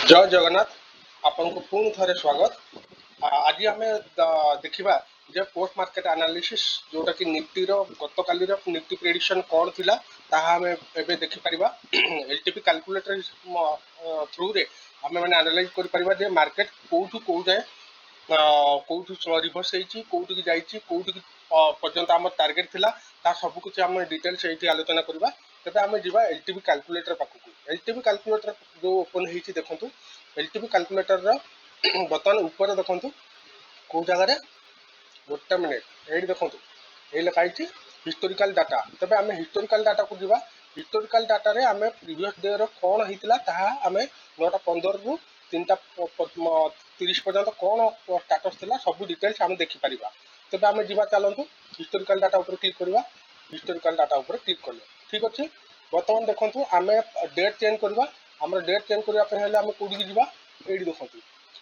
जय जगन्नाथ आपन को पुणी थे स्वागत। आज आम देखा जे पोस्ट मार्केट एनालिसिस जोटा कि निफ्टी गत काली निफ्टी प्रेडिक्शन कौन थी आम देखिपर एलटीपी कैलकुलेटर थ्रू रे आम मैंने एनालाइज कर मार्केट कौटू कौ जाए कौटू रिभर्स होती जाइए कौटी पर्यंत आम टार्गेट थिला ता सब कुछ आम डिटेल्स ये आलोचना करवा। तेज आम जा एलटीपी कैलकुलेटर पाखक एलटीपी कैलकुलेटर जो ओपन होती देखो एलटीपी कैलकुलेटर बर्तमान ऊपर देखो कौ जगार गोटे मिनिट ये देखो ये लिखाई हिस्टोरिकल डाटा। तेज आम हिस्टोरिकल डाटा को जीवा हिस्टोरिकल डाटा रे आम प्रीवियस डे कौन होता आम 9:15 रु 3:30 पर्यंत कौन स्टाटस थिला सब डिटेल्स आम देखिपर। तेज आम जा चलतु हिस्टोरिकल डाटा उपर क्लिक करवा हिस्टोरिकल डाटा उपर क्लिक कले ठीक अच्छे। बर्तमान देखो आम डेट चेंज करवा आम डेट चेंज करने आम कौटी जावा ये देखो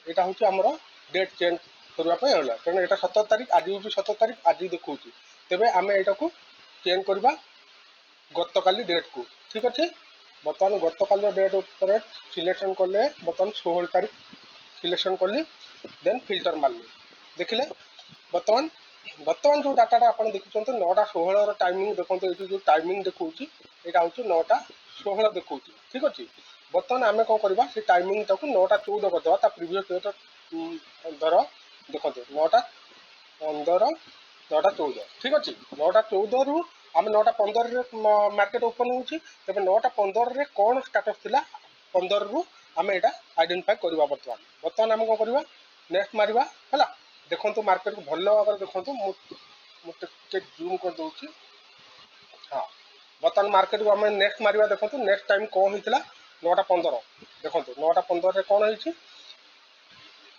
यहाँ हूँ आमर डेट चेंज करने तेना यहाँ 17 तारीख आज हूँ 17 तारीख आज देखा तेज आम यहाँ को चेंज करवा गत काली डेट को ठीक अच्छे। बर्तमान गत काली डेट उपर सिलेक्शन कले बर्तमान 16 तारीख सिलेक्शन कली देन फिल्टर मारली देखिले बर्तमान बर्तमान जो डाटा आप देखुं 9:16 टाइमिंग देखो ये जो टाइमिंग देखा यहाँ हूँ 9:16 देखा ठीक अच्छे। बर्तमान आम कौन करवा से टाइमिंग टाक 9:14 करदे प्रिवियस डेट धर देखो 9:15 9:14 ठीक अच्छे। 9:14 रु आम 9:15 मार्केट ओपन होती तेज 9:15 कौन स्टाटस थिला 15 रु आम यहाँ आइडेंटिफाई करवा। बर्तमान बर्तमान आम कौन करवा नेक्स्ट मारिबा है देखो मार्केट को भल भाव देखो मुझे जूम कर दूसरी हाँ। बर्तमान मार्केट को आम नेक्स्ट मारिबा देखो नेक्स्ट टाइम कौन होता 9:15 देखो 9:15 कौन होती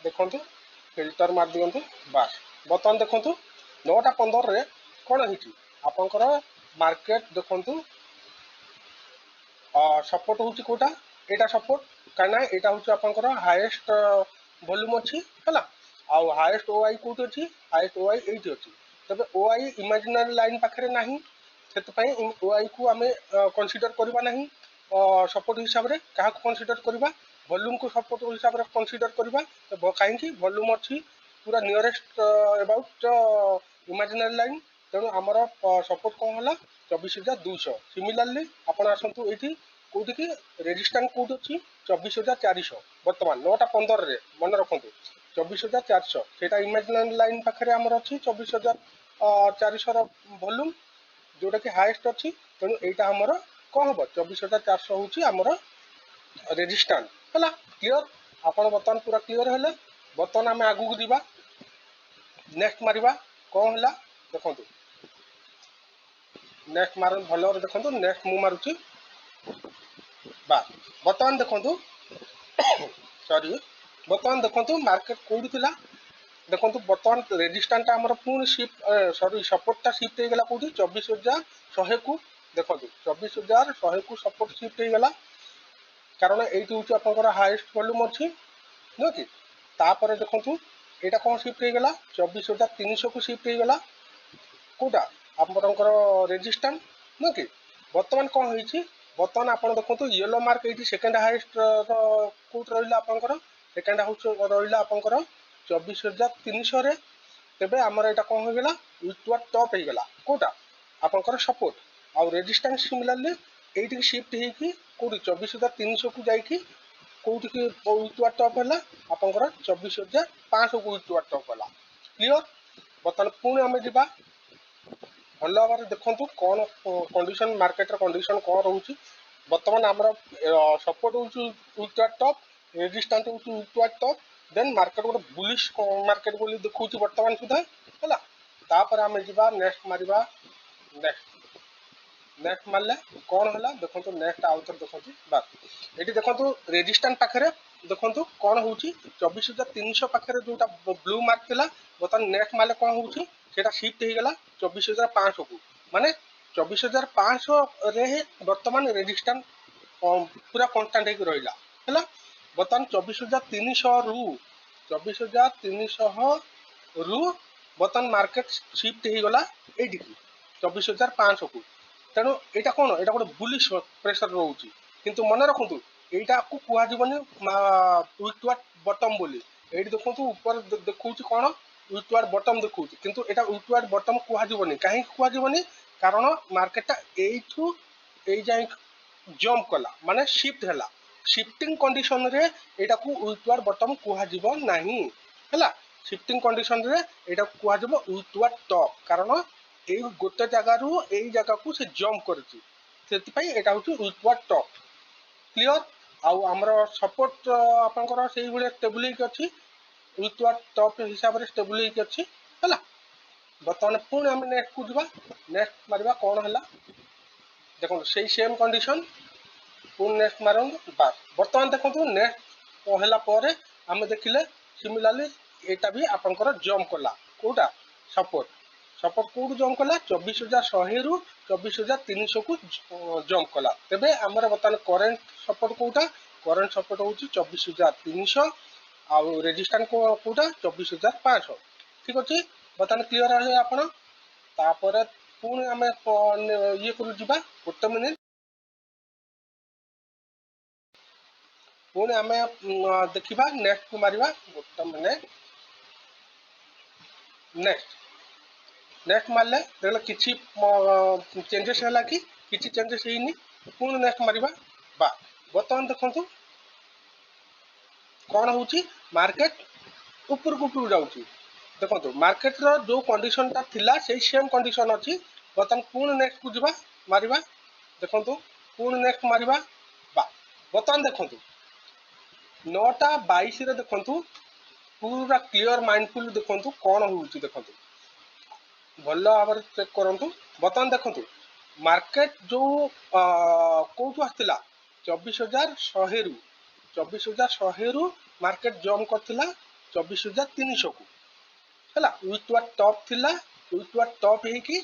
देखो फिल्टर मार दिंतु बास। बर्तमान देखो 9:15 कौन होती आपंकर मार्केट देखो सपोर्ट हूँ कौटा यहाँ सपोर्ट कहीं यहाँ हूँ आपंकर हाएस्ट वॉल्यूम अच्छी है आउ हाएस्ट ओआई कौट अच्छी हाएस्ट ओआई ये अच्छी तेज ओआई इमेजिनरी लाइन पाखे ना से ओआई को आम कनसीडर करवा ना सपोर्ट हिसाब से क्या कनसीडर करवा वॉल्यूम को सपोर्ट हिसाब से कनसीडर करवा कहीं वॉल्यूम अच्छी पूरा नियरेस्ट अबाउट इमेजिनरी लाइन तेणु आमर सपोर्ट कौन है 24,200। सिमिलारली आपड़ आसतु ये कौटी की रेजिस्टांस कौट अच्छी 24,400 बर्तमान 9:15 मन रखु 24,400 से इमेजिनरी लाइन पाखे आमर अच्छी 24,400 वॉल्यूम जोटा कि हाएस्ट अच्छी तेणु यहाँ आमर कौन हम 24,400 हूँ आमर रेजिस्टांस है क्लीयर। आप बर्तमान पूरा क्लीयर है बर्तमान आम आगू जा नेक्स्ट मारिबा कौन है देखो नेक्स्ट मार भल देखो नेक्स्ट मु मारुची बा बर्तमान देखो सॉरी बर्तमान देखो मार्केट कौटी थिला देखो बर्तमान रेजिस्टांस आमर पुणी शिफ्ट सॉरी सपोर्टा शिफ्ट हो गला कौटी 24,100 को देखो 24,100 को सपोर्ट शिफ्ट हो गला कारण ये हूँ आपंकर हाएस्ट वॉल्यूम अच्छी नुह कि तापर देखो यहाँ कौन शिफ्ट हो गला 24,300 को शिफ्ट हो गला कौटा आपंकर रेजिस्टांस नुह कि बर्तमान कौन होती बर्तमान आप देखो येलो मार्क ये सेकेंड हाएस्ट कौट रहा आपंकर सेकेंड हाउस रहा आपंकर 24,300 तेबे आमर यहाँ कौन हो गला यूट्यूब टॉप हो गला कौटा आपंकर सपोर्ट आउ रेजिस्टांस सिमिलरली ये शिफ्ट होगी कौटी 24,300 को जाकि कौटी की यूट्यूब टॉप है आपंकर 24,500 को यूट्यूब टॉप है क्लीयर। बर्तमान पुणी आम जा भल भाव देखु कौन कंडीशन मार्केट कंडीशन कौन रोचे बर्तमान आमर सपोर्ट हूँ यूट्यूब टॉप रेजिस्टांस हूँ यूट्यूब टॉप देन मार्केट गोटे बुलिश मार्केट बोली देखा बर्तमान सुधा है तापर आम जा नेक्स्ट मारिबा नेक्स्ट मारे कौन है देखो नेक्स्ट आउ थे देखो बात ये देखो रेजिस्टांस पाखे देखो कौन हूँ 24,300 पाखे जोटा ब्लू मार्क थी बर्तमान नेक्स्ट मारे कौन हूँ शिफ्ट हो गला 24,500 को माने 24,500 रे बर्तमान रेजिस्टांस पूरा कन्स्टांट हो रहा है बर्तमान 24,300 रु 24,300 रु बर्तमान मार्केट शिफ्ट हो गला ये 24,500 को तेणु यहाँ कौन यहाँ गोटे बुलिश प्रेसर रोचे किंतु मन रखु এইটা को कुआ जीवनी उइकटुआर्ड बॉटम बोली एठी देखंतु ऊपर देखौछि कोन उइकटुआर्ड बॉटम देखौछि किंतु एटा उइकटुआर्ड बॉटम कुआ जीवनी काहे कुआ जीवनी कारण मार्केट टा एइथु एई जाय जंप कला माने शिफ्ट हला शिफ्टिंग कंडीशन रे एटा को उइकटुआर्ड बॉटम कुआ जीव नाही हला शिफ्टिंग कंडीशन रे एटा कुआ जीव उइकटुआर्ड टॉप कारण एई गोटे जगह रु एई जगह को से जंप करछि सेति एटा होछि उइकटुआर्ड टॉप क्लियर आउ आमर सपोर्ट आपंकर से भाई स्टेबल अच्छी उइकटुआर्ड टॉप हिसाब से स्टेबल अच्छी है बर्तमान पुणी आम नेक्स्ट को जा नेक्स्ट मारिबा कौन है देखो से सेम कंडीशन पुणी नेक्स्ट मार बास बर्तमान देखो नेक्स्ट है आम देखिले सिमिलारली एटा भी आपंकर जंप कला Kota support support Kaut jump कला 24,100 रु 24,300 को जंप कला तेबे आमर बर्तमान करेंट सपोर्ट कोटा करेंट सपोर्ट हूँ 24,300 आउ रेजिस्टेंस कोटा 24,500 ठीक अच्छे बर्तमान क्लीयर है आपण तापर पुणी आम ये करू जीवा गोटे मिनिट पुणी आम देखा नेक्स्ट को मारिबा गोटे मिनिट नेक्स्ट नेक्स्ट मारले देखला किछि चेंजेस है कि किछि चेंजेस ହେଇନି पुणी नेक्स्ट मारिबा बा बर्तमान देखंतु कौन होची मार्केट ऊपर को ऊपर जाउची देखंतु मार्केट रो जो कंडीशन ता थिला से सेम कंडीशन अछि बर्तमान पुणी नेक्स्ट को जीवा मारिबा देखंतु पुणी नेक्स्ट मारिबा बा बर्तमान देखंतु 9:22 रे देखंतु पूरा क्लियर माइंडफुल देखंतु कौन होची देखंतु भल भाव चेक करूँ बर्तमान देखो मार्केट जो कौटू आसला 24,100 रु 24,100 रु मार्केट जंप करथिला 24,300 को है उइकटुआर्ड टॉप थिला उइकटुआर्ड टॉप ହେଇକି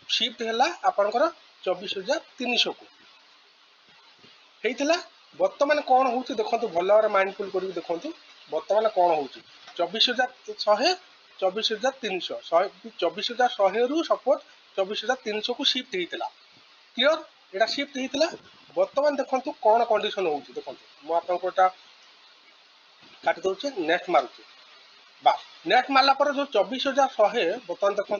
शिफ्ट हैला आपनकर 24,300 को ହେଇथिला बर्तमान कौन होची देखंतु भल भाव माइंडफुल करी देखंतु बर्तमान कौन होची 24,100 24,300 24,100 रु सपोर्ट 24,300 को शिफ्ट होता क्लियर एटा शिफ्ट होता बर्तमान देखो कौन कंडीशन हो देखो मुझे काटि दूचे नेक्स्ट मारुचे बा नेक्स्ट मारला पर जो 24,100 बर्तमान देखो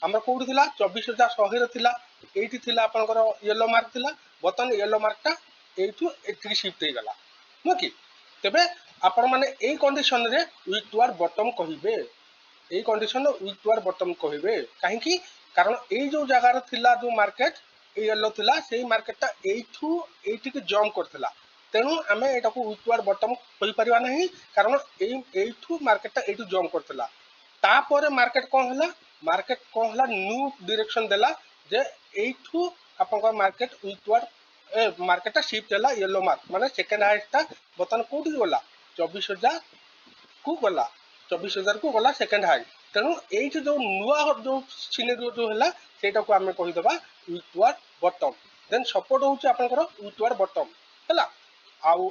आम कौटी थी 24,100 एटी थी आपंकर येलो मार्क थी बर्तमान येलो मार्कटा ये शिफ्ट हो गला नुह कि तेबे आपण माने एई कंडीशन रे उइकटुआर्ड बॉटम कहिबे এই कंडीशन उइकटुआर्ड बॉटम कहिबे काहेकि कारण एई जो जगह थिला जो मार्केट ए येलो थिला सेही मार्केटटा एइथु एइटिक जंप करथिला तेणु आमे एटाको उइकटुआर्ड बॉटम कहि परिबा नहीं कारण एइथु मार्केटटा एइथु जंप करथिला तापर मार्केट कोन हला न्यू डायरेक्शन देला जे एइथु आपन मार्केट उइकटुआर्ड मार्केटटा शिफ्ट हला येलो मार्क माने सेकंड हाईएस्ट बतन कोठी गला 24,000 को गला 24,000 को गला सेकंड हाई तेणु ये जो नुआ जो सिनेरियो जो है सेटा को आम कहीदेवा उइकटुआर्ड बॉटम देन सपोर्ट होची आपनकर उइकटुआर्ड बॉटम हैला आउ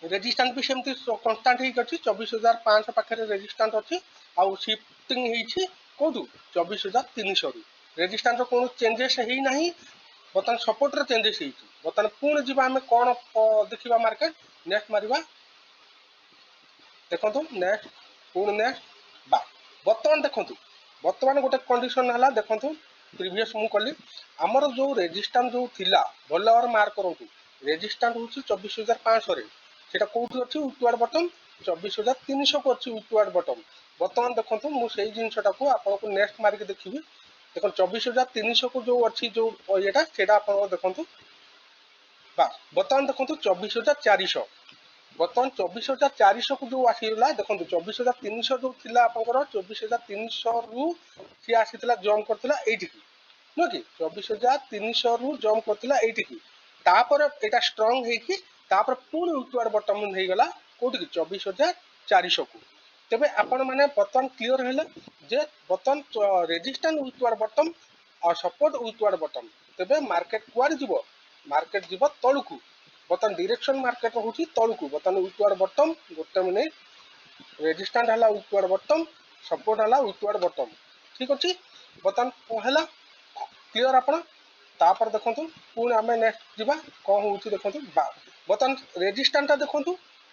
रेजिस्टेंस भी सेमती कांस्टेंट ही अछि 24,500 पाखरे रेजिस्टेंस अछि आउ शिफ्टिंग हेछि कोदु 24,300 रु रेजिस्टेंस कोनो चेंजेस हेई नाही बतन सपोर्ट रे चेंजेस हेछि बतन पुणी जीवा हमें कोन देखिबा मार्केट नेक्स्ट मारिबा देखो नेक्स्ट पुणी नेक्स्ट बा बर्तमान देखो बर्तमान गोटे कंडीशन है देखो प्रीवियस मु कली आमर जो रेजिस्टेंस जो थिला भल भाव मार्क करूँ रेजिस्टेंस हूँ 24,500 सेटा कौटी अच्छी उइकटुआर्ड बॉटम 24,300 को अच्छी उइकटुआर्ड बॉटम बर्तमान देखो मुझे जिनटा को आपको नेक्स्ट मारिक देखी देखो 24,300 को जो अच्छी जो ये आप देखो बास बर्तमान देखो 24,400 बर्तमान 24,400 को जो आसीला देखो 24,300 जो थिला आपनकर 24,300 रु सी आसीला जंप करथिला एठी नो कि 24,300 रु जंप करथिला एठी तापर एटा स्ट्रांग हे कि तापर पुणी उइकटुआर्ड बॉटम हे गला कोठी 24,400 को तबे आपण माने बर्तमान क्लियर हैला जे बर्तमान रेजिस्टेंस उइकटुआर्ड बॉटम और सपोर्ट उइकटुआर्ड बॉटम तबे मार्केट कुआड जीवो मार्केट जीवो तळुकु बर्तमान डायरेक्शन मार्केट होची तळुकु बर्तमान उइकटुआर्ड बॉटम गोटे मिनिट रेजिस्टेंस हला उइकटुआर्ड बॉटम सपोर्ट हला उइकटुआर्ड बॉटम ठीक अछि बर्तमान हला क्लियर आपण तापर देखंतु पुणी आमे नेक्स्ट जीवा कोन होची देखंतु बा बर्तमान रेजिस्टेंस देखो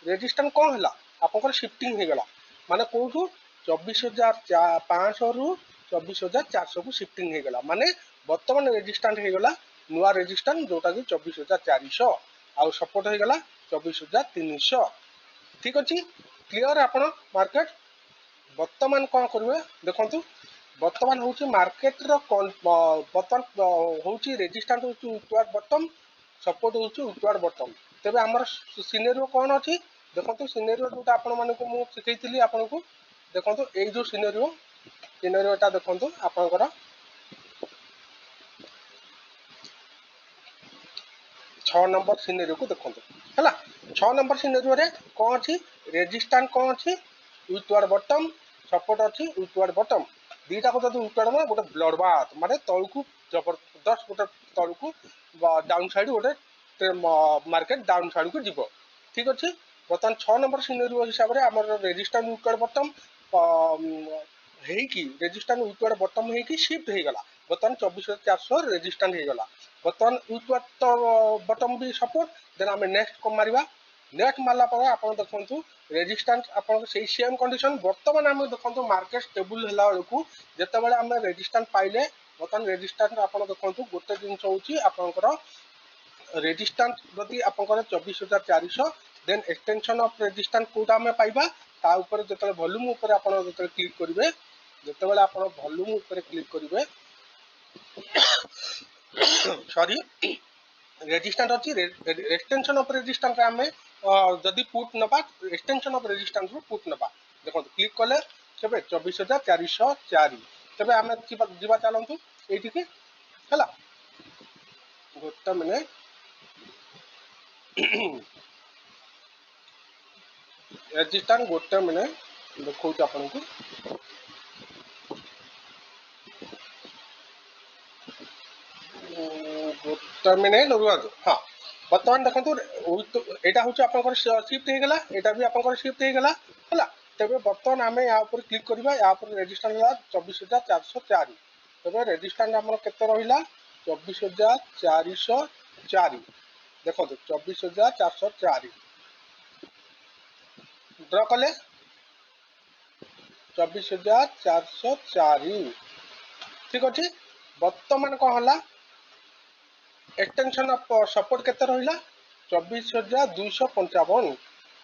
रेजिस्टेंस कौन है आप शिफ्टिंग हो गला माने कौटू 24,500 रु 24,400 को शिफ्टिंग हो गला माने बर्तमान रेजिस्टेंस हो गला नुआ रेजिस्टेंस जोटा कि 24,400 आउ सपोर्ट हो गला 24,300 ठीक अच्छे क्लियर आपण मार्केट बर्तमान कौन करेंगे देखो बर्तमान हूँ मार्केट बर्तमान हूँ रेजिस्टेंस हूँ उतवार बटम सपोर्ट हूँ उतवार बटम तेज आमर सिनेरियो कौन अच्छी देखो सिनेरियो जो आपण मानक शिखी आपन को देखो ये जो सिनेरियोटा देखो आपंकर 6 नंबर सिनेरियो को देखो है 6 नंबर सिनेरियो रे कौन अच्छी रेजिस्टेंस कौन अच्छी उतवार बटम सपोर्ट अच्छी उतवार बटम दीटा को जब उतवार माने गोटे ब्लड बाथ माने तलू जबरदस्त गोटे तलू डाउन साइड गोटे मार्केट डाउन साइड को जीव ठीक अच्छे बर्तमान 6 नंबर सिनेरियो हिसाब से आम रेजिस्टेंस उतवार बटम रेजिस्टेंस उतवार बटम होगी शिफ्ट हो गला बर्तमान 24,400 रेजिस्टेंस हो गला बर्तमान उतवार बटम भी सपोर्ट देन आम नेक्स्ट कम मारिबा नेक्स्ट मारला पर आप देखो रेजिस्टेंस आप सेम कंडीशन बर्तमान आम देखो मार्केट स्टेबल है बेलू जिते आम रेजिस्टेंस पाइले बर्तमान रेजिस्टेंस आप देखो गोटे जिन होकर रेजिस्टेंस जदि आप 24,400 देन एक्सटेंशन ऑफ रेजिस्टेंस कोटा आम पाइबा ता ऊपर जो वॉल्यूम ऊपर आप जो क्लिक करेंगे जिते आप वॉल्यूम ऊपर क्लिक करेंगे सॉरी रेजिस्टेंस अच्छी एक्सटेंशन ऑफ रेजिस्टेंस आम जदि पुट नबा एक्सटेंशन ऑफ रेजिस्टेंस पुट नबा देखो क्लिक कले केबे 24,404 तेबे आम जीवा चलतु एठी के हला गोटे मिनिट रेजिस्टेंस गोटे मिनिट देखो आपन को गोटे मिनिट रुहतु हाँ बर्तमान देखो यहाँ हूँ आप शिफ्ट हो गला यहाँ भी आप शिफ्ट हो गला है तेज बर्तमान आम या क्लिक करवा या रेजिस्टेंस है 24,404 तेज रेजिस्टेंस आम के रहा 24,404 देखो 24,404 ड्र कले 24,404 ठीक अच्छे बर्तमान कौन है एक्सटेंशन ऑफ सपोर्ट केते रहिला 24,255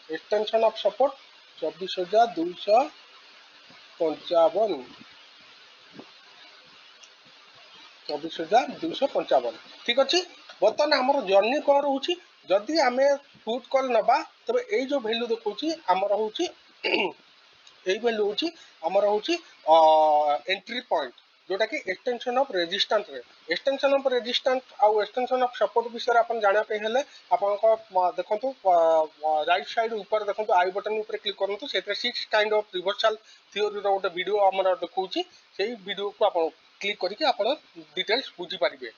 एक्सटेंशन ऑफ सपोर्ट 24,255 24,255 ठीक अच्छे बर्तमान आमर जर्नी कौन रोचे जदि आम पुट कल नबा तबे ये जो वैल्यू देखा आमर हूँ यही वैल्यू हूँ आमर हूँ एंट्री पॉइंट जोटा कि एक्सटेंशन ऑफ रेजिस्टेंस रे एक्सटेंशन ऑफ रेजिस्टेंस आउ एक्सटेंशन ऑफ सपोर्ट विषय आप जाना हेले आप देखो राइट साइड ऊपर देखो आई बटन ऊपर क्लिक करूँ से 6 काइंड ऑफ रिवर्सल थ्योरी गोटे वीडियो आम देखा से वीडियो को आप क्लिक करके आप डिटेल्स बुझीपारे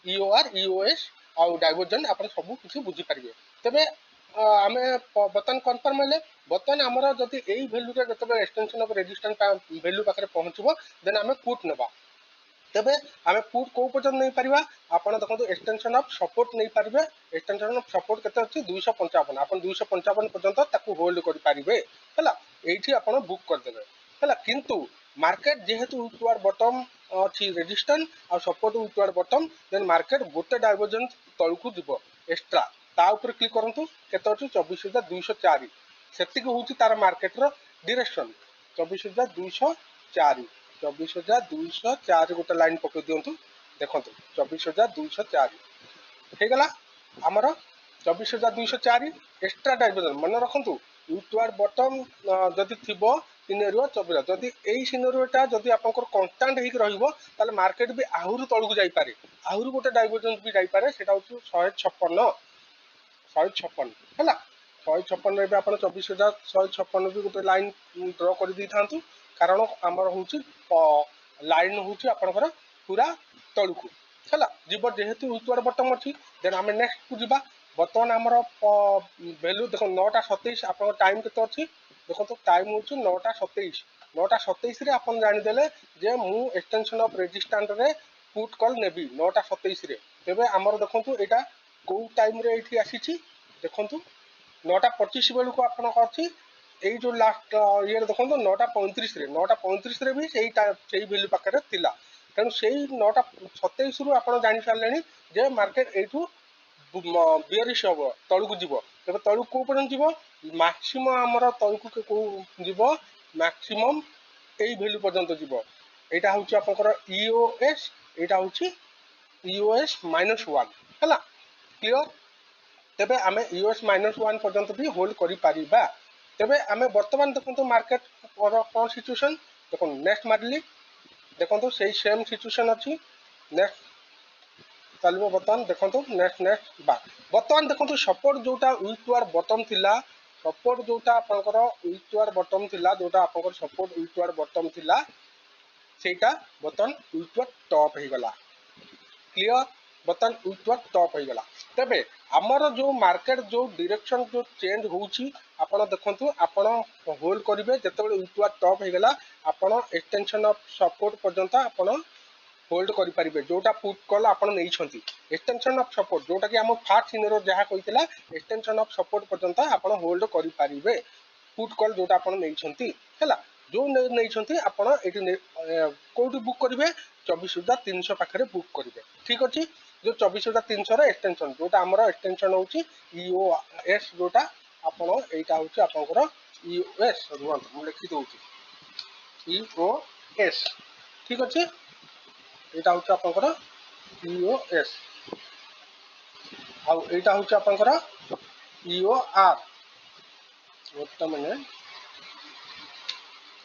ईओआर ईओएस आउ डाइवर्जन आप सब किसी बुझीपारे तेरे आम बर्तमान कनफर्म हेले बर्तमान आमर जदि यही भैल्यू जो एक्सटेंशन ऑफ रेजिस्टेंस भैल्यू पाखे पहुँचब देन आम पुट नवा तेबे आम पुट कौ पर्यटन नहीं पारिबा आपण देखो एक्सटेंशन ऑफ सपोर्ट नहीं पारिबे एक्सटेंशन ऑफ सपोर्ट केते अछि 255 आपण 255 पर्यंत ताकू होल्ड करि पारिबे हला एठी आपण बुक कर देबे हला किंतु मार्केट जेहेतु उतवार बॉटम अछि रेजिस्टेंस आ सपोर्ट उतवार बॉटम देन मार्केट गोटे डाइवर्जन तळकू दिबो एक्स्ट्रा ता ऊपर क्लिक करंतु केते अछि 24,204 सेतिक होउची तार मार्केट रो डायरेक्शन 24,204 24,204 गोटे लाइन पकड़ दिंतु देखो 24,204 हो गला आमर 24,204 एक्स्ट्रा डाइवर्जन मन रखु यूटुआर बटम जदि थी सिनेरियो 24 जदि यही सिनेरियोटा जदि आप कन्स्टांट होकर मार्केट भी आहरी तौक जापे आहरी गोटे डाइवर्जन भी जापे से 156 है 156 आप 24,156 भी गोटे लाइन ड्र कर दी था कारण आमर हूँ लाइन हूँ आपंकर पूरा तलू है जीव जेहेतु उतवार बटम अच्छी देन आम नेक्स्ट को जीवा बर्तमान आमर वैल्यू देख 9:27 आप टाइम के अच्छी देखो तो टाइम हूँ 9:27 9:27 आप जानीदे जे मु एक्सटेंशन ऑफ रेजिस्टेंस रे पुट कल नेबी 9:27 तेज आमर देखो यहाँ कौ टाइम रे आसी देखंतु 9:25 बेलू आपण अछि एई जो लास्ट ये देखंतु 9:35 रे 9:35 रे भी सेई वैल्यू पाखरे थिला तेणु सेई 9:27 रु आपण जानि सारलेनी जे मार्केट एठू बियरिश हब तळुकु जीव तेबे तळुकु को पर्यंत जीव मैक्सिमम हमर तळुकु को जीव मैक्सिमम एई वैल्यू पर्यंत जीव एटा होची आपनकर ईओएस एटा होची ईओएस -1 हला क्लियर तेबे आमे ईओएस -1 पर्यंत भी होल्ड करि पारिबा तेबे आमे वर्तमान देखंतु मार्केट कोन सिचुएशन देखो नेक्स्ट मारली देखंतु सेही सेम सिचुएशन अछि नेक्स्ट चलिबो वर्तमान देखंतु नेक्स्ट बा वर्तमान देखंतु सपोर्ट जोटा वीक टू आर बॉटम थिला सपोर्ट जोटा आपनकर वीक टू आर बॉटम थिला जोटा आपनकर सपोर्ट वीक टू आर बॉटम थिला सेटा वर्तमान वीक टू आर टॉप हे गला क्लियर बर्तमान वीक टॉप हो गला तेबे हमर जो मार्केट जो डायरेक्शन जो चेंज होउची आपण देखंतु आपण होल्ड करिवे जतेबेले वीक टॉप हो गला आपण एक्सटेंशन ऑफ सपोर्ट पर्यंत आपण होल्ड करि परिबे जोटा पुट कॉल आपण नै छंती एक्सटेंशन ऑफ सपोर्ट जोटा कि हम फास्ट सिनेरो जहा कहितला एक्सटेंशन ऑफ सपोर्ट पर्यंत आपण होल्ड करि परिबे पुट कॉल जोटा आपण नै छंती हैला जो नै छंती आपण एटी कोठी बुक करिवे 24,300 पाखरे बुक करिवे ठीक अछि जो 24,300 रे एक्सटेंशन जोटा हमर एक्सटेंशन होची ईओएस जोटा आपण एटा होची आपनकर ईओएस रुवंत हम लिखि दोची ईओएस ठीक अछि एटा होची आपनकर ईओएस आ एटा होची आपनकर ईओआर ओटा माने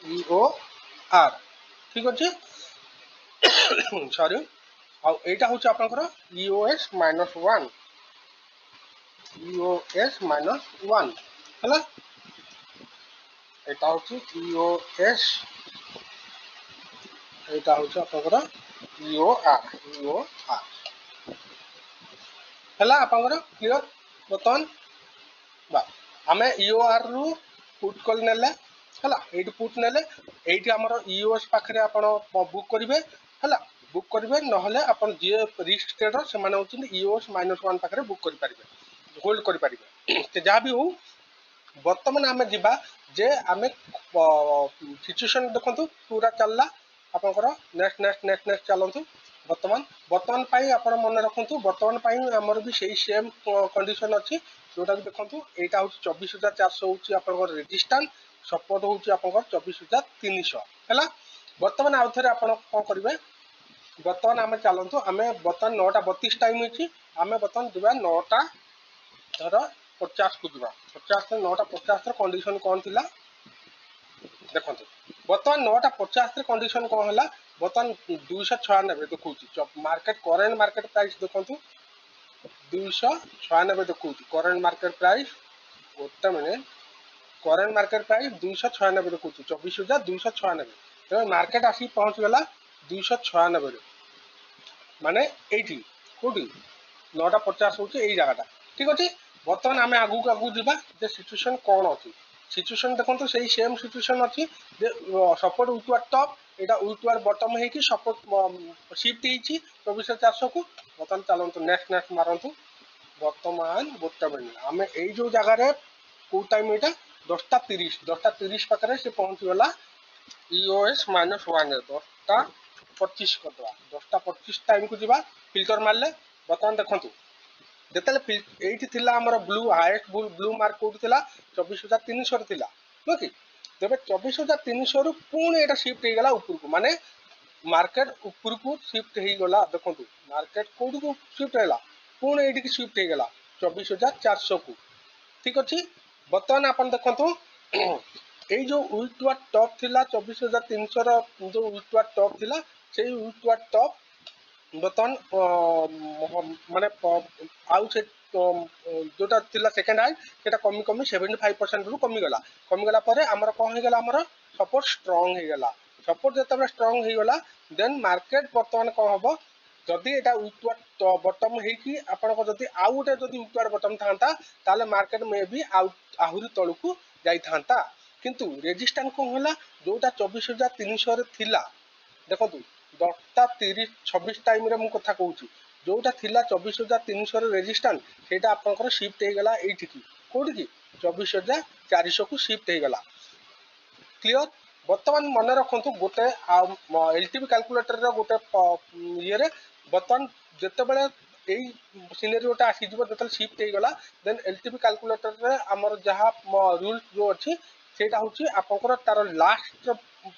ईओआर ठीक अछि सॉरी आ एटा होची आपनकर ईओएस -1 ईओएस -1 हला एटा होची ईओएस एटा होची आपनकर ईओआर हला आपनकर क्लियर बतन बा हमें ईओआर रु पुट कॉल नेले हला एटी पुट नेले एटी हमर ईओएस पाखरे आपण बुक करिवे हला बुक करिवे नहले आपण जे रिस्क ट्रेडर से माने होची ईओएस -1 पाखरे बुक करि परिबे होल्ड करि परिबे ते जा भी हो वर्तमान आमे जिबा जे आमे सिचुएशन देखंतु पूरा चलला आपनकर नेक्स्ट चलंतु वर्तमान पाई आपण मन रखंतु वर्तमान पाई हमर भी सेही सेम कंडीशन अछि जोटा कि देखंतु एटा होची 24,400 होची आपनकर रेजिस्टेंस सपोर्ट होची आपनकर 24,300 हैला वर्तमान आउ थरे आपण कोन करिवे वर्तमान आमे चलंतु आमे वर्तमान 9:32 टाइम होची आमे वर्तमान दिबा 9:50 को दिबा 50 से 9:50 र कंडीशन कोन थिला देखंतु वर्तमान 9:50 रे कंडीशन कोन हला वर्तमान 296 देखौची मार्केट करेंट मार्केट प्राइस देखंतु 296 देखौची करेंट मार्केट प्राइस गोटे मिनिट करेंट मार्केट प्राइस 296 देखौची 24,296 तो मार्केट आसी पहुंच गला 296 माने एठी कोठी 9:50 होची एई जगहटा ठीक अछि वर्तमान आमे आगु जिबा जे सिचुएशन कोन अछि सिचुएशन देखंतु सेही सेम सिचुएशन अछि जे सपोर्ट वीक टॉप एटा वीक बॉटम है कि सपोर्ट शिफ्ट हेची 24,400 को वर्तमान चलंतु नेक्स्ट मारंतु वर्तमान गोटे मिनिट आमे एई जो जगह रे को टाइम एटा 10:30 पाखरे से पहुंच गला ईओएस -1 10:25 करदवा 10:25 टाइम को जिबा फिल्टर मारले वर्तमान देखंतु जेतले एठी थिला हमर blue highest blue mark code थिला 24,300 रे थिला नो कि तबे 24,300 रु पुणी एटा शिफ्ट हे गला ऊपर को माने मार्केट ऊपर को शिफ्ट हे गला देखंतु मार्केट कोड को शिफ्ट हैला पुणी एठी की शिफ्ट हे गला 24,400 को ठीक अछि वर्तमान आपण देखंतु एई जो वीक टॉप थिला 24,300 रो जो वीक टॉप थिला सेई वीक टॉप बर्तमान माने आउ से जोटा थिला सेकंड हाई सेटा कमी 75% रु कमी गला परे हमर कोन हे गला हमर सपोर्ट स्ट्रांग हे गला सपोर्ट जतबे स्ट्रांग हे गला देन मार्केट बर्तमान कोन हबो जदि एटा वीक बॉटम हे कि आपण को जदि आउ गोटे जदि वीक बॉटम थांता ताले मार्केट में भी आहुरी तळकु जाई थांता किंतु रेजिस्टेंस कोन होला जोटा 24,300 रे थिला देखंतु 10:26 टाइम रे मु कथा कहूची जोटा थिला 24,300 रेजिस्टेंस सेटा आपनकर शिफ्ट हे गला एठी की कोठी की 24,400 को शिफ्ट हे गला क्लियर बर्तमान मन रखु गोटे एलटीवी कैलकुलेटर गोटे ये बर्तमान जिते बड़े यही सिनेरियोटा आसीଯିव जो शिफ्ट हो गला देन एलटीवी कैलकुलेटर आमर जहाँ रूल जो अच्छी सेटा हूँ आपंकर तार लास्ट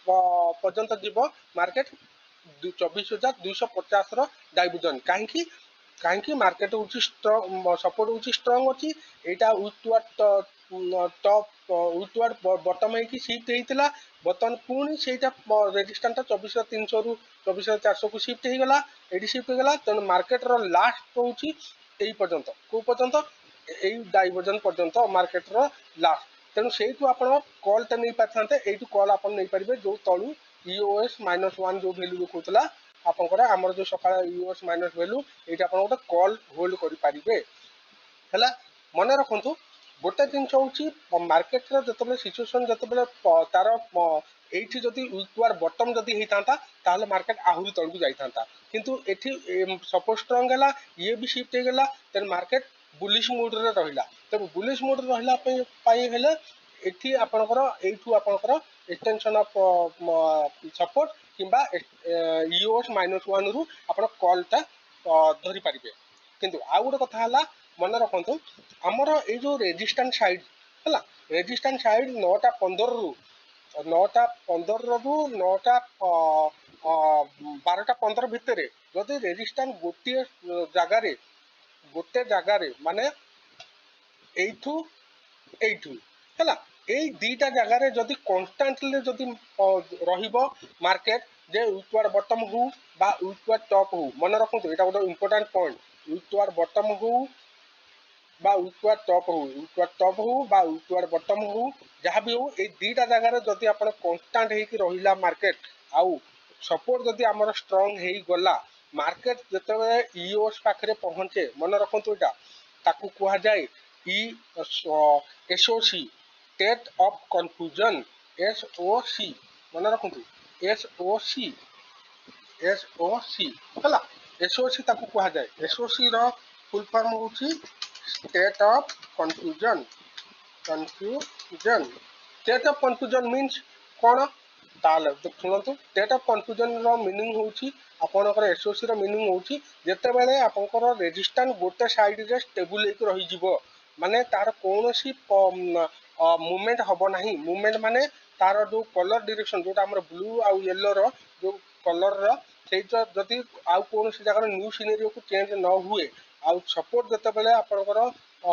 पर्यंत जीव मार्केट 24,250 डाइविजन कहीं कहीं मार्केट हूँ सपोर्ट हूँ स्ट्रंग अच्छी यहाँ वीक टॉप वीक बटम हो शिफ्ट होता बर्तमान पुणी से रेजिस्टेंस 24,300 रु 24,400 को शिफ्ट हो गला ये शिफ्ट हो गला तेणु मार्केट रो लास्ट हूँ यही पर्यंत कौ पर्यंत यही डाइवर्जन पर्यंत मार्केट रो लास्ट तेणु से आप कॉलटा नहीं पारे यू कॉल आप नहीं पारे जो तलू ईओएस -1 जो भैल्यू देखा आपंकर आमर जो सका ईओएस माइनस भैल्यू ये आप गोटे कॉल होल्ड करेंगे है मन रखु गोटे जिनस हूँ मार्केट जो सिचुएसन जो तार ये जदि वीक बटम जदि होता ताहले मार्केट आहरी तलू जाता किंतु एठी सपोज स्ट्रंग है ये भी शिफ्ट हो गला तेन मार्केट बुलिश मोड रे रहिला तब बुलिश मोड रहिला हेले एठी आपनकर एठू आपनकर एक्सटेंशन ऑफ सपोर्ट किंबा ईओएस -1 रु आपण कॉलटा धरि पारिबे किंतु आ गोटे कथा हला मन रखंतु हमर ए जो रेजिस्टेंस साइड हला रेजिस्टेंस साइड 9:15 रु 9:15 रु 12:15 भितर जदि रेजिस्टेंस गोटे जगार माने एठू एठू है এই দুইটা জায়গায় যদি কনস্টান্টলি যদি রহিব মার্কেট যে উইকওয়ার্ড বটম হু বা উইকওয়ার্ড টপ হু মনে রাখন্তু এটা গোটে ইম্পর্টান্ট পয়েন্ট উইকওয়ার্ড বটম হু বা উইকওয়ার্ড টপ হু বা উইকওয়ার্ড বটম হু যাহা বি হু এই দুইটা জায়গায় যদি আপন কনস্টান্ট ହେଇକି রহিলা মার্কেট আউ সপোর্ট যদি আমার স্ট্রং হেই গলা মার্কেট যেতবে ইওএস পাখরে পৌঁছে মনে রাখন্তু এটা তাকু কুয়া যায় ই SOC state of confusion SOC मन रखु एसओसी एसओसी है एसओसी ताकू कहा जाए एसओसी रो फुल फॉर्म होची state of confusion confusion state of confusion means कौन ताले शुणु स्टेट ऑफ कन्फ्यूजन रो मीनिंग होची आपनकर एसओसी रो मीनिंग होची जेते बेले आपनकर रेजिस्टेंस गोटे साइड रे स्टेबल हेक रही जिवो माने तार कोनोसी मुवमेंट हम ना मुवमेंट माने तार जो कलर डायरेक्शन जो ब्लू आउ येलो रो जो कलर से जदि आउ कौन जगह न्यू सिनेरियो को चेंज न हुए आउ सपोर्ट जिते बेले आपनकर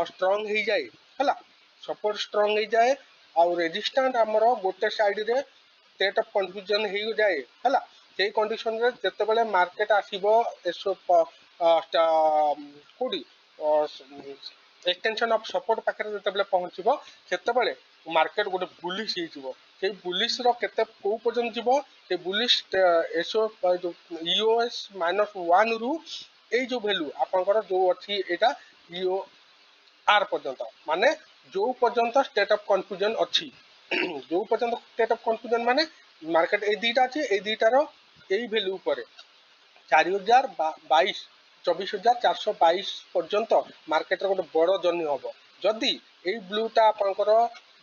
स्ट्रंग हो जाए है सपोर्ट स्ट्रंग हो जाए आउ रेजिस्टेंस आमर गोटे साइड रे स्टेट ऑफ कन्फ्यूजन हो जाए है से कंडीशन रे जिते बेले मार्केट आसीबो एसो कोडी एक्सटेंशन ऑफ सपोर्ट पाखे जो पहुँचब से मार्केट गोटे बुलिश हो बुलिश केते को पर्यंत जीव से बुलिश एसओ ईओएस -1 रु ए जो वैल्यू आपनकर जो अच्छी यहाँ ईओ आर पर्यंत माने जो पर्यंत स्टेट ऑफ कन्फ्यूजन अच्छी जो पर्यंत स्टेट ऑफ कन्फ्यूजन माने मार्केट ए दुईटा अच्छी ए दुईटार यही वैल्यू पर 4,022 24,422 पर्यंत मार्केट गोटे बड़ जर्नी हम जदि यही ब्लूटा आपंकर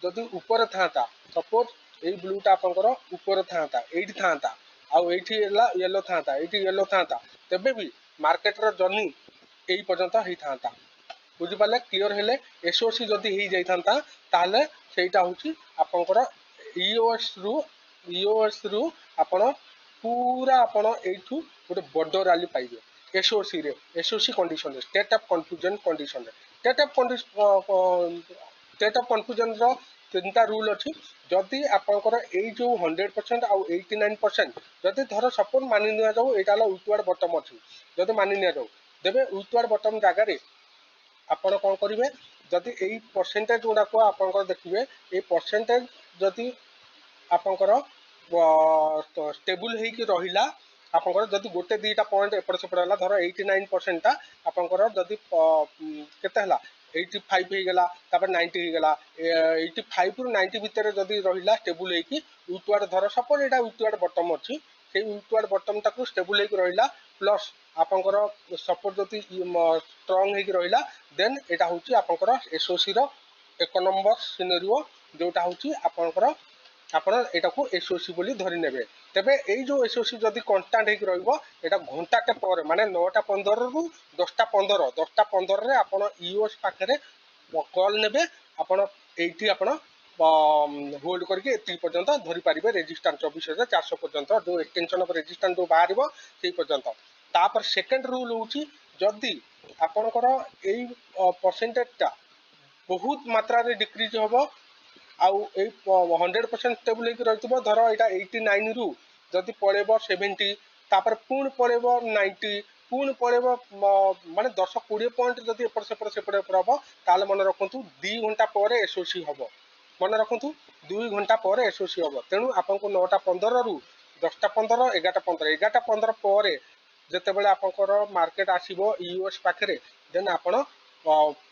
जदि ऊपर था सपोज यही ब्लूटा आपंकर ऊपर था ये था येलो था येलो था तेबे भी मार्केट जर्नी यही पर्यंत होता था बुझिपारे क्लीयर हेले एसओसी जदि हो जाता ताहले सेटा हूँ आपंकर ईओएस रु आपण पूरा आपण एठू गोटे बड़ रैली पाइबे एसओसी रे एसओसी कंडीशन रे स्टेट ऑफ कन्फ्यूजन कंडीशन रे स्टेट ऑफ कन्फ्यूजन रो तीनटा रूल अच्छी जदि आपंकर एई जो 100% आउ 89% जदि धर सपोज मानि निया जाऊ एटा हला वीकवार्ड बटम अच्छी जदि मानि निया जाऊ देबे वीकवार्ड बटम जगह रे आपण कौन करेंगे जदि यही परसेंटेज गुड़ाक आपंकर देखिए ये परसेंटेज जदि आपंकर स्टेबल होगी रहा आपंकर जदि गोटे दुईटा पॉइंट एपट सेपट है धर 89% टा आपंकर जदि केते हला 85 हो गला तापर 90 हो गला 85 रु 90 भितर जदि रहिला स्टेबल होगी वीकवार्ड धर सपोज एटा वीकवार्ड बटम अच्छी से वीकवार्ड बटम टाकू स्टेबल होगी रहिला प्लस आपंकर सपोर्ट जदि स्ट्रंग होगी रहा देन यहाँ हूँ आपंकर एसओसी रो 1 नंबर सिनेरियो जोटा हूँ आपंकर ଆପଣ ଏଟାକୁ ଏସଓସି ବୋଲି ଧରି ନେବେ। ତେବେ ଏଇ ଯୋଉ ଏସଓସି ଯଦି କନଷ୍ଟାଣ୍ଟ ହେଇକି ରହିବ ଏଟା ଘଣ୍ଟାଟେ ପରେ ମାନେ 9:15 ରୁ 10:15 10:15 ରେ ଆପଣ ଇଓଏସ୍ ପାଖରେ କଲ୍ ନେବେ। ଆପଣ ଏଇଠି ଆପଣ ହୋଲ୍ଡ କରିକି ଏତିକି ପର୍ଯ୍ୟନ୍ତ ଧରି ପାରିବେ ରେଜିଷ୍ଟାଣ୍ଟ 24,400 ପର୍ଯ୍ୟନ୍ତ ଯୋଉ ଏକ୍ସଟେନସନ ଅଫ ରେଜିଷ୍ଟାଣ୍ଟ ଯୋଉ ବାହାରିବ ସେଇ ପର୍ଯ୍ୟନ୍ତ। ତାପରେ ସେକେଣ୍ଡ ରୁଲ ହଉଛି ଯଦି ଆପଣଙ୍କର ଏଇ ପରସେଣ୍ଟେଜଟା ବହୁତ ମାତ୍ରାରେ ଡିକ୍ରିଜ ହବ ଆଉ ଏଇ 100% ଷ୍ଟେବୁଲ ହେଇକି ରହିଥିବ ଧର ଏଇଟା 89 ରୁ ଯଦି ପଳେଇବ 70 ତାପରେ ପୁଣି ପଳେଇବ 90 ପୁଣି ପଳେଇବ ମାନେ 10-20 ପଏଣ୍ଟ ଯଦି ଏପଟ ସେପଟ ହବ ତାହେଲେ ମନେ ରଖନ୍ତୁ 2 ଘଣ୍ଟା ପରେ ଏସଓସି ହବ। ମନେ ରଖନ୍ତୁ 2 ଘଣ୍ଟା ପରେ ଏସଓସି ହବ। ତେଣୁ ଆପଣଙ୍କୁ 9:15 ରୁ 10:15 11:15 11:15 ପରେ ଯେତେବେଳେ ଆପଣଙ୍କର ମାର୍କେଟ ଆସିବ ୟୁଏସ୍ ପାଖରେ ଦେନ୍ ଆପଣ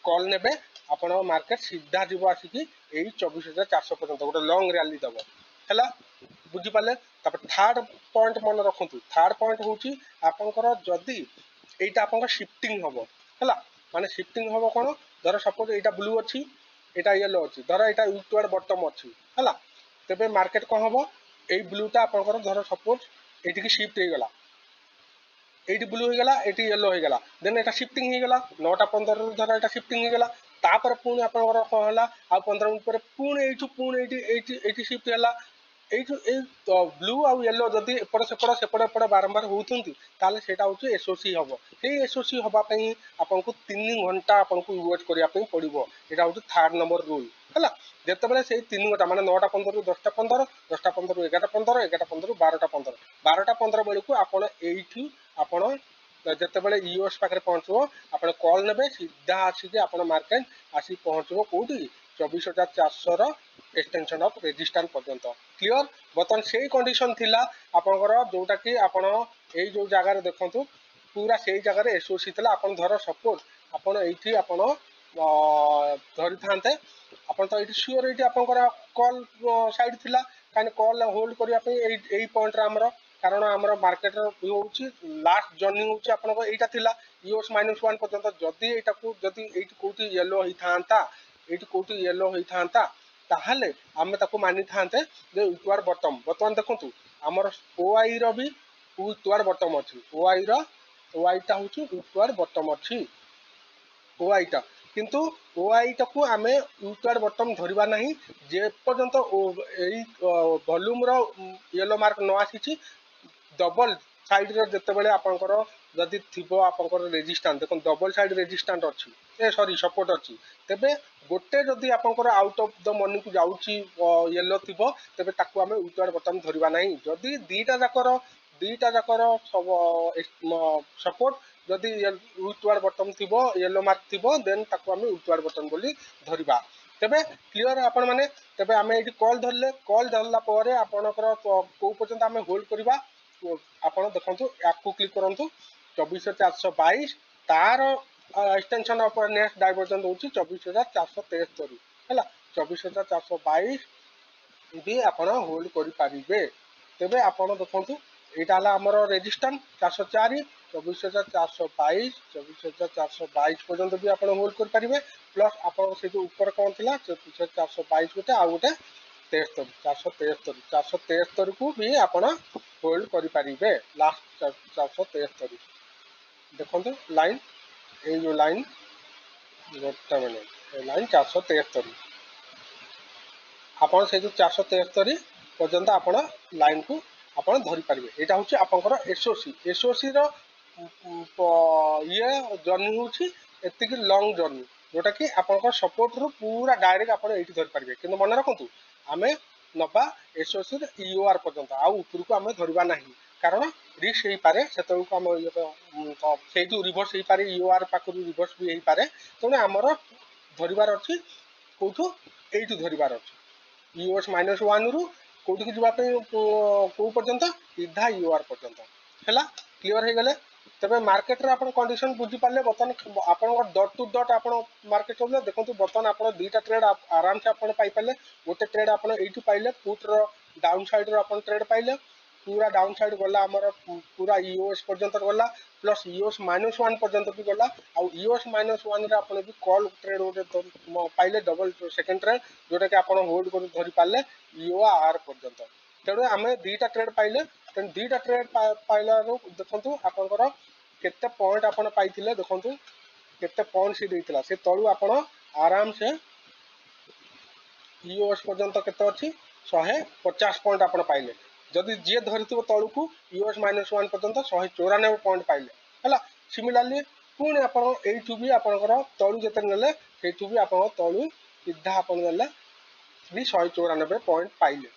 କଲ୍ ନେବେ। ଆପଣ ମାର୍କେଟ ସିଧା ଯିବ ଆସିକି ଏଇ 24,400 ପର୍ଯ୍ୟନ୍ତ ଗୋଟେ ଲଙ୍ଗ ରାଲି ଦେବ ହେଲା ବୁଝିପାରିଲେ। ତାପରେ ଥାର୍ଡ ପଏଣ୍ଟ ମନେ ରଖନ୍ତୁ ଥାର୍ଡ ପଏଣ୍ଟ ହଉଛି ଆପଣଙ୍କର ଯଦି এইটা আপনার শিফটিং হব হলা মানে শিফটিং হব কোন ধর সপোজ এইটা ব্লু ଅଛି এটা ইয়েলো ଅଛି ধর এটা ইউটওয়ার্ড বটম ଅଛି হলা তেবে মার্কেট কোন হব এই ব্লুটা আপনার ধর সপোজ এইটিকি শিফট হয়ে গলা এইটি ব্লু হয়ে গলা এইটি ইয়েলো হয়ে গলা দেন এটা শিফটিং হয়ে গলা 9:15 ରୁ ধর এটা শিফটিং হয়ে গলা তারপরে পুনি আপনার কোন হলা আর 15 মিনিট পরে পুনি এইটু পুনি এইটি শিফট হলা এই ব্লু ଆଉ ୟେଲୋ ଯଦି ଏପଟ ସେପଟ ବାରମ୍ବାର ହଉଛନ୍ତି ତାହେଲେ ସେଇଟା ହଉଛି ଏସଓସି ହବ। ସେଇ ଏସଓସି ହବା ପାଇଁ ଆପଣଙ୍କୁ 3 ଘଣ୍ଟା ଆପଣଙ୍କୁ ୱେଟ୍ କରିବା ପାଇଁ ପଡିବ। ଏଇଟା ହଉଛି ଥାର୍ଡ ନମ୍ବର ରୁଲ ହେଲା। ଯେତେବେଳେ ସେଇ 3 ଘଣ୍ଟା ମାନେ 9:15 ରୁ 10:15 10:15 ରୁ 11:15 11:15 ରୁ 12:15 12:15 ବେଳକୁ ଆପଣ ଏଇଠି ଆପଣ ଯେତେବେଳେ ୟୁଏସ୍ ପାଖରେ ପହଞ୍ଚିବ ଆପଣ କଲ୍ ନେବେ ସିଧା ଆସିକି ଆପଣ ମାର୍କେଟ ଆସି ପହଞ୍ଚିବ କୋଉଠି 24,400 ର ଏକ୍ସଟେନସନ ଅଫ ରେଜିଷ୍ଟାଣ୍ଟ ପର୍ଯ୍ୟନ୍ତ କ୍ଲିୟର। ବର୍ତ୍ତମାନ ସେଇ କଣ୍ଡିସନ ଥିଲା ଆପଣଙ୍କର ଯୋଉଟା କି ଆପଣ ଏଇ ଯୋଉ ଜାଗାରେ ଦେଖନ୍ତୁ ପୁରା ସେଇ ଜାଗାରେ ଏସଓସି ଥିଲା। ଆପଣ ଧର ସପୋଜ ଆପଣ ଏଇଠି ଆପଣ ଧରିଥାନ୍ତେ ଆପଣ ତ ଏଇଠି ସିଓର ଏଇଠି ଆପଣଙ୍କର କଲ୍ ସାଇଡ୍ ଥିଲା କାହିଁକି କଲ୍ ହୋଲ୍ଡ କରିବା ପାଇଁ ଏଇ ପଏଣ୍ଟରେ ଆମର କାରଣ ଆମର ମାର୍କେଟର ହଉଛି ଲାଷ୍ଟ ଜର୍ଣ୍ଣି ହଉଛି ଆପଣଙ୍କ ଏଇଟା ଥିଲା ୟୁଏସ୍ -1 ପର୍ଯ୍ୟନ୍ତ ଯଦି ଏଇଟାକୁ ଯଦି ଏଇଠି କୋଉଠି ୟେଲୋ ହେଇଥାନ୍ତା ଏଇଠି କୋଉଠି ୟେଲୋ ହେଇଥାନ୍ତା ତାହେଲେ ଆମେ ତାକୁ ମାନିଥାନ୍ତେ ଯେ ୱିଟୱାର୍ଡ ବଟମ। ବର୍ତ୍ତମାନ ଦେଖନ୍ତୁ ଆମର ଓଆଇ ର ବି ୱିଟୱାର୍ଡ ବଟମ ଅଛି ଓଆଇଟା ହଉଛି ୱିଟୱାର୍ଡ ବଟମ ଅଛି ଓଆଇଟା କିନ୍ତୁ ଓଆଇଟାକୁ ଆମେ ୱିଟୱାର୍ଡ ବଟମ ଧରିବା ନାହିଁ ଯେପର୍ଯ୍ୟନ୍ତ ଏଇ ଭଲ୍ୟୁମର ୟେଲୋ ମାର୍କ ନ ଆସିଛି ଡବଲ ସାଇଡରେ ଯେତେବେଳେ ଆପଣଙ୍କର ଯଦି ଥିବ ଆପଣଙ୍କର ରେଜିଷ୍ଟାଣ୍ଟ ଦେଖନ୍ତୁ ଡବଲ ସାଇଡ ରେଜିଷ୍ଟାଣ୍ଟ ଅଛି ସରି ସପୋର୍ଟ ଅଛି ତେବେ ଗୋଟେ ଯଦି ଆପଣଙ୍କର ଆଉଟ ଅଫ ଦ ମନିକୁ ଯାଉଛି ୟେଲୋ ଥିବ ତେବେ ତାକୁ ଆମେ ୱିଟୱାର୍ଡ ବଟମ ଧରିବା ନାହିଁ। ଯଦି ଦିଟା ଯାକର ସପୋର୍ଟ ଯଦି ୱିଟୱାର୍ଡ ବଟମ ଥିବ ୟେଲୋ ମାର୍କ ଥିବ ଦେନ୍ ତାକୁ ଆମେ ୱିଟୱାର୍ଡ ବଟମ ବୋଲି ଧରିବା। ତେବେ କ୍ଲିୟର ଆପଣ ମାନେ ତେବେ ଆମେ ଏଇଠି କଲ୍ ଧରିଲେ କଲ୍ ଧରିଲା ପରେ ଆପଣଙ୍କର କୋଉ ପର୍ଯ୍ୟନ୍ତ ଆମେ ହୋଲ୍ଡ କରିବା ଆପଣ ଦେଖନ୍ତୁ ୟାକୁ କ୍ଲିକ୍ କରନ୍ତୁ 24,422 ତାର ଏକ୍ସଟେନସନ ଅଫ ନେକ୍ସଟ ଡାଇଭରଜନ ହଉଛି 24,473 ହେଲା 24,422 ବି ଆପଣ ହୋଲ୍ଡ କରିପାରିବେ। ତେବେ ଆପଣ ଦେଖନ୍ତୁ ଏଇଟା ହେଲା ଆମର ରେଜିଷ୍ଟାଣ୍ଟ 404 24,422 24,422 ପର୍ଯ୍ୟନ୍ତ ବି ଆପଣ ହୋଲ୍ଡ କରିପାରିବେ ପ୍ଲସ୍ ଆପଣଙ୍କ ସେ ଯୋଉ ଉପରେ କ'ଣ ଥିଲା 24,422 ଗୋଟେ ଆଉ ଗୋଟେ 473 କୁ ବି ଆପଣ ହୋଲ୍ଡ କରିପାରିବେ ଲାଷ୍ଟ 473 ଦେଖନ୍ତୁ ଲାଇନ୍ ଏଇ ଯୋଉ ଲାଇନ୍ ଗୋଟେ ମିନିଟ୍ ଏ ଲାଇନ୍ 473 ଆପଣ ସେ ଯୋଉ 473 ପର୍ଯ୍ୟନ୍ତ ଆପଣ ଲାଇନକୁ ଆପଣ ଧରିପାରିବେ। ଏଇଟା ହଉଛି ଆପଣଙ୍କର ଏସଓସି ର ଇଏ ଜର୍ଣ୍ଣି ହଉଛି ଏତିକି ଲଙ୍ଗ ଜର୍ଣ୍ଣି ଯୋଉଟା କି ଆପଣଙ୍କ ସପୋର୍ଟରୁ ପୁରା ଡାଇରେକ୍ଟ ଆପଣ ଏଇଠି ଧରିପାରିବେ କିନ୍ତୁ ମନେ ରଖନ୍ତୁ ଆମେ ନବା ଏସଓସି ଇଓଆର ପର୍ଯ୍ୟନ୍ତ ଆଉ ଉପରକୁ ଆମେ ଧରିବା ନାହିଁ କାରଣ ରିସ୍କ ହେଇପାରେ ସେତେବେଳକୁ ଆମ ସେଇଠୁ ରିଭର୍ସ ହେଇପାରେ ଇଓଆର ପାଖରୁ ରିଭର୍ସ ବି ହେଇପାରେ ତେଣୁ ଆମର ଧରିବାର ଅଛି କୋଉଠୁ ଏଇଠୁ ଧରିବାର ଅଛି ୟୁଏସ୍ -1 ରୁ କୋଉଠିକି ଯିବା ପାଇଁ କୋଉ ପର୍ଯ୍ୟନ୍ତ ସିଧା ୟୁଆର ପର୍ଯ୍ୟନ୍ତ ହେଲା କ୍ଲିୟର ହେଇଗଲେ। ତେବେ ମାର୍କେଟରେ ଆପଣ କଣ୍ଡିସନ ବୁଝିପାରିଲେ ବର୍ତ୍ତମାନ ଆପଣଙ୍କ ଡଟ୍ ଟୁ ଡଟ୍ ଆପଣ ମାର୍କେଟ ଚଳିଲେ ଦେଖନ୍ତୁ ବର୍ତ୍ତମାନ ଆପଣ ଦୁଇଟା ଟ୍ରେଡ୍ ଆରାମସେ ଆପଣ ପାଇପାରିଲେ ଗୋଟେ ଟ୍ରେଡ୍ ଆପଣ ଏଇଠୁ ପାଇଲେ ପୁଟର ଡାଉନ୍ ସାଇଡରେ ଆପଣ ଟ୍ରେଡ୍ ପାଇଲେ पूरा डाउन साइड गला आमर पूरा ईओएस पर्यंत गला प्लस ईओएस -1 पर्यंत भी गला आउ ईओएस -1 रे आपण भी कॉल ट्रेड गोटे पाइले डबल सेकंड ट्रेड जोटा कि आपण होल्ड कर धरि पाले ईओआर पर्यंत तेणु आम दीटा ट्रेड पाइले तेणु दीटा ट्रेड पाइला देखु आपंकर केते पॉइंट आपण पाइथिले देखु केते पॉइंट सी देइतिला से तळु आपण आराम से ईओएस पर्यंत केते अछि 150 पॉइंट आपण पाइले जदि जी धरिथिबो तळु को ईओएस -1 पर्यंत 194 पॉइंट पाइले हला सिमिलरली पुणी आपण एइठु भी आपनकर तळु जते नेले सेठु भी आपण तळु सीधा आपण नेले भी 194 पॉइंट पाइले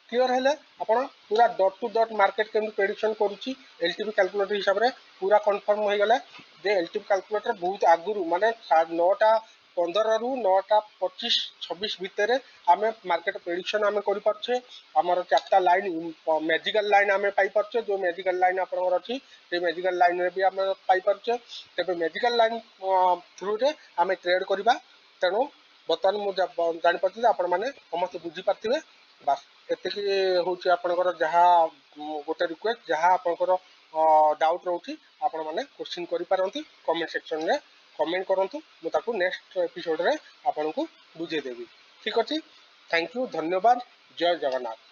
क्लियर हेले आपण पूरा डॉट टू डॉट मार्केट केमि प्रेडिक्शन करूची एलटीवी कैलकुलेटर हिसाब रे पूरा कंफर्म हो गला जे एलटीवी कैलकुलेटर बहुत आगुरु माने 9:15 रु 9:25-26 भितर आमे मार्केट प्रेडिक्शन आमे करि परछे हमर चारटा लाइन मैजिकल लाइन आमे पाई परछे जो मैजिकल लाइन आपनकर अछि से मैजिकल लाइन रे भी आमे पाई परछे तबे मैजिकल लाइन थ्रू रे आमे ट्रेड करिबा तेणु बर्तमान मु जानि परछि आपण माने समस्त बुझी पारथिबे बास एतिकी होची आपनकर जहा गोटे रिक्वेस्ट जहा आपनकर डाउट रहउची आपण माने क्वेश्चन करि पारंती कमेंट सेक्शन रे कमेंट करंतु मु ताकू नेक्स्ट एपिसोड रे आपनको बुझे देबी ठीक अछि थैंक यू धन्यवाद जय जगन्नाथ।